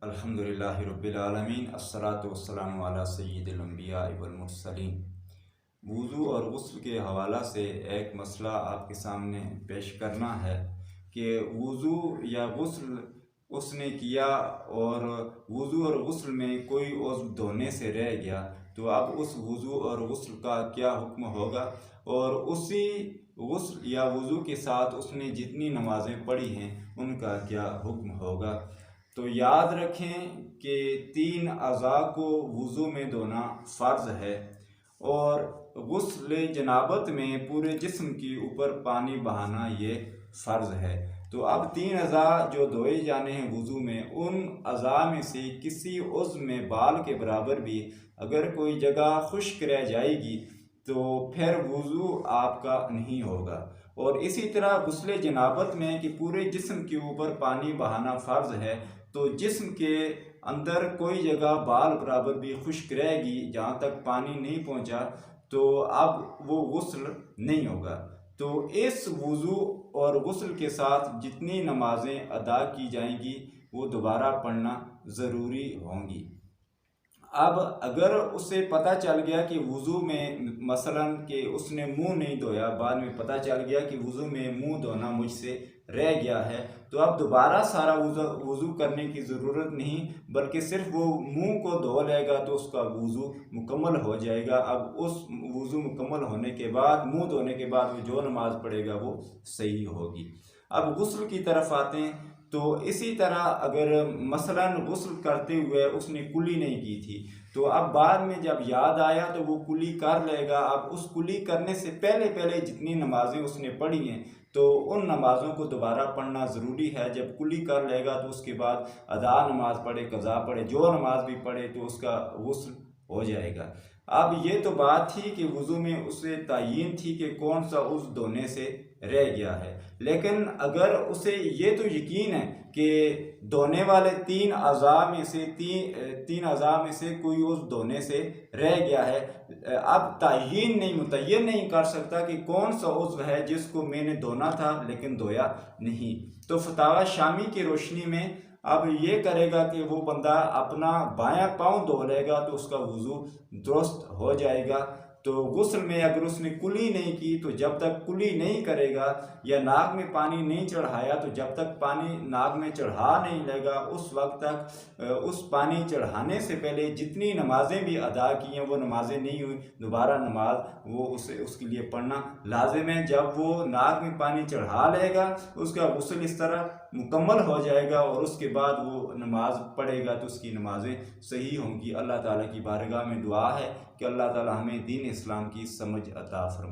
अल्हम्दुलिल्लाहि रब्बिल आलमीन अस्सलातु वस्सलामु अला सय्यिदिल अंबिया वल मुरसलीन। वुज़ू और गुस्ल के हवाला से एक मसला आपके सामने पेश करना है कि वुज़ू या गुस्ल उसने किया और वुज़ू और गुस्ल में कोई उज़्व धोने से रह गया तो अब उस वुज़ू और गुस्ल का क्या हुक्म होगा, और उसी गुस्ल या वुज़ू के साथ उसने जितनी नमाज़ें पढ़ी हैं उनका क्या हुक्म होगा। तो याद रखें कि 3 अज़ा को वुज़ू में धोना फ़र्ज़ है और गुस्ल जनाबत में पूरे जिस्म के ऊपर पानी बहाना ये फ़र्ज़ है। तो अब 3 अज़ा जो धोए जाने हैं वुज़ू में, उन अज़ा में से किसी उज़्व में बाल के बराबर भी अगर कोई जगह खुश्क रह जाएगी तो फिर वुज़ू आपका नहीं होगा। और इसी तरह गुस्ल जनाबत में कि पूरे जिस्म के ऊपर पानी बहाना फ़र्ज़ है, तो जिस्म के अंदर कोई जगह बाल बराबर भी खुश्क रहेगी जहाँ तक पानी नहीं पहुँचा तो अब वो गुस्ल नहीं होगा। तो इस वुज़ू और गुस्ल के साथ जितनी नमाज़ें अदा की जाएंगी वो दोबारा पढ़ना ज़रूरी होंगी। अब अगर उसे पता चल गया कि वुज़ू में मसलन कि उसने मुंह नहीं धोया, बाद में पता चल गया कि वुज़ू में मुंह धोना मुझसे रह गया है, तो अब दोबारा सारा वुज़ू करने की ज़रूरत नहीं, बल्कि सिर्फ वो मुंह को धो लेगा तो उसका वुज़ू मुकम्मल हो जाएगा। अब उस वुज़ू मुकम्मल होने के बाद, मुंह धोने के बाद वो जो नमाज़ पढ़ेगा वो सही होगी। अब गुस्ल की तरफ आते हैं। तो इसी तरह अगर मसलन गुस्ल करते हुए उसने कुली नहीं की थी तो अब बाद में जब याद आया तो वो कुली कर लेगा। अब उस कुली करने से पहले पहले जितनी नमाज़ें उसने पढ़ी हैं तो उन नमाज़ों को दोबारा पढ़ना ज़रूरी है। जब कुली कर लेगा तो उसके बाद अदा नमाज पढ़े, कज़ा पढ़े, जो नमाज भी पढ़े तो उसका गुस्ल हो जाएगा। अब ये तो बात थी कि वुज़ू में उसे तयीन थी कि कौन सा उज़्व धोने से रह गया है, लेकिन अगर उसे ये तो यकीन है कि धोने वाले 3 अज़ा में से तीन अज़ा में से कोई उज़्व धोने से रह गया है, अब तयीन नहीं, मुतय्यन नहीं कर सकता कि कौन सा उज़्व है जिसको मैंने धोना था लेकिन धोया नहीं, तो फतावा शामी की रोशनी में अब ये करेगा कि वो बंदा अपना बायां पाँव धो लेगा तो उसका वुज़ू दुरुस्त हो जाएगा। तो गुस्ल में अगर उसने कुली नहीं की तो जब तक कुली नहीं करेगा या नाक में पानी नहीं चढ़ाया तो जब तक पानी नाक में चढ़ा नहीं लेगा उस वक्त तक उस पानी चढ़ाने से पहले जितनी नमाज़ें भी अदा की हैं वो नमाज़ें नहीं हुई, दोबारा नमाज वो उसके लिए पढ़ना लाजिम है। जब वो नाक में पानी चढ़ा लेगा उसका गुस्ल इस तरह मुकम्मल हो जाएगा और उसके बाद वो नमाज पढ़ेगा तो उसकी नमाज़ें सही होंगी। अल्लाह ताला की बारगाह में दुआ है कि अल्लाह ताला हमें दीन इस्लाम की समझ अता फरमाए।